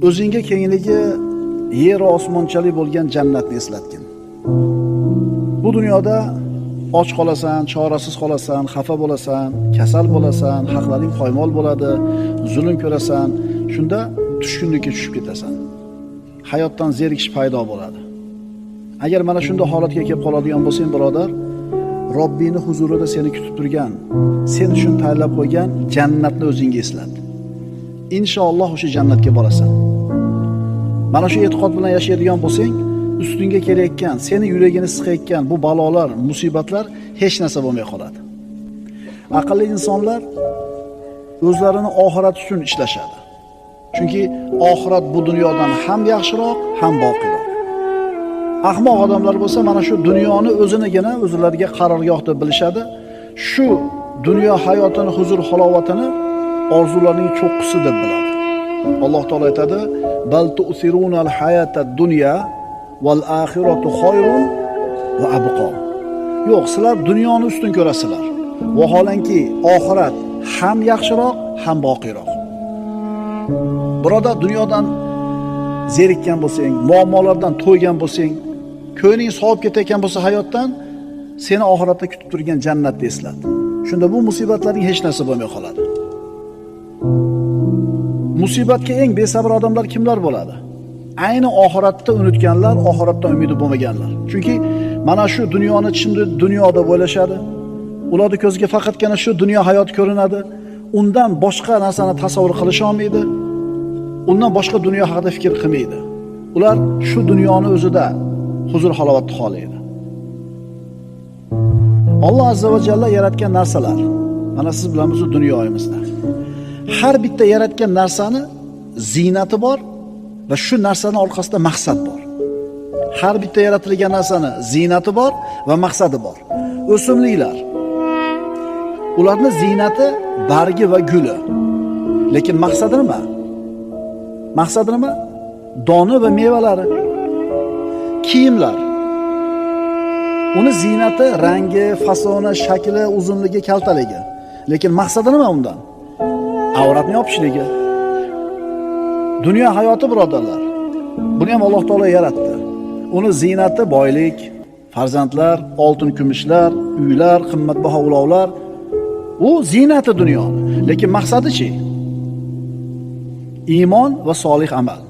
o'zingga kengligi yer osmonchalik bo'lgan jannatni eslatgin. Bu dunyoda och qolasan, chorasiz qolasan, xafa bo'lasan, kasal bo'lasan, haqlaring qoymol bo'ladi, zulm ko'rasan, shunda tushkunlikka tushib ketasan. Hayotdan zerikish paydo bo'ladi. Agar mana shunday holatga kelib qoladigan bo'lsang, birodar, Robbini huzurida seni kutib turgan, sen uchun tayyorlab qo'ygan jannatni o'zingga eslat. Inshaalloh o'sha jannatga borasan. Mana shu e'tiqod bilan yashaydigan bo'lsang, ustingga kelayotgan, seni yuragini siqayotgan bu balolar, musibatlar hech narsa bo'lmay qoladi. Aqlli insonlar o'zlarini oxirat uchun ishlashadi. Chunki oxirat bu dunyodan ham yaxshiroq, ham boqiroq. Ahmoq odamlar bo'lsa, mana shu dunyoni o'zinigina o'zlariga qarorgoh deb bilishadi. Shu dunyo hayotini, huzur halovatini orzularining cho'qqisi deb biladi. Alloh taolo aytadi: "Bal tu'sirunal hayatad dunya val axiratu xoyrun va abqa." Yo'q, sizlar dunyoni ustun ko'rasizlar. Vaholanki oxirat ham yaxshiroq, ham boqiroq. Birodar, dunyodan zerikkan bo'lsang, muammolardan to'ygan bo'lsang, ko'ngling sovib ketayotgan bo'lsa hayotdan, seni oxiratda kutib turgan jannatni eslat. Shunda bu musibatlarning hech narsa bo'lmay qoladi. Musibatga eng besabr odamlar kimlar bo'ladi? Ayni oxiratda unutganlar, oxiratdan umidi bo'lmaganlar. Chunki mana shu dunyoni ichida dunyoda o'ylashadi. Ularning ko'ziga faqatgina shu dunyo hayoti ko'rinadi. Undan boshqa narsani tasavvur qilisha olmaydi. Undan boshqa dunyo haqida fikr qilmaydi. Ular shu dunyoni o'zida huzur halovatni xohlaydi. Alloh azza va jalla yaratgan narsalar, mana siz bilan biz dunyoyimizda. Har bitta yaratgan narsani ziynati bor va shu narsaning orqasida maqsad bor. Har bitta yaratilgan narsani ziynati bor va maqsadi bor. O'simliklar, ularning ziynati bargi va guli. Lekin maqsadi nima? Maqsadi nima? Doni va mevalari. Kiyimlar. Uni ziynati rangi, fasoni, shakli, uzunligi, kaltaligi. Lekin maqsadi nima undan? Avratni yopishligi. Dunyo hayoti, birodarlar. Buni ham Alloh taolo yaratdi. Uni ziynati boylik, farzandlar, oltin kumushlar, uylar, qimmatbaho ulovlar. U ziynati dunyoni. Lekin maqsadi-chi? Iymon va solih amal.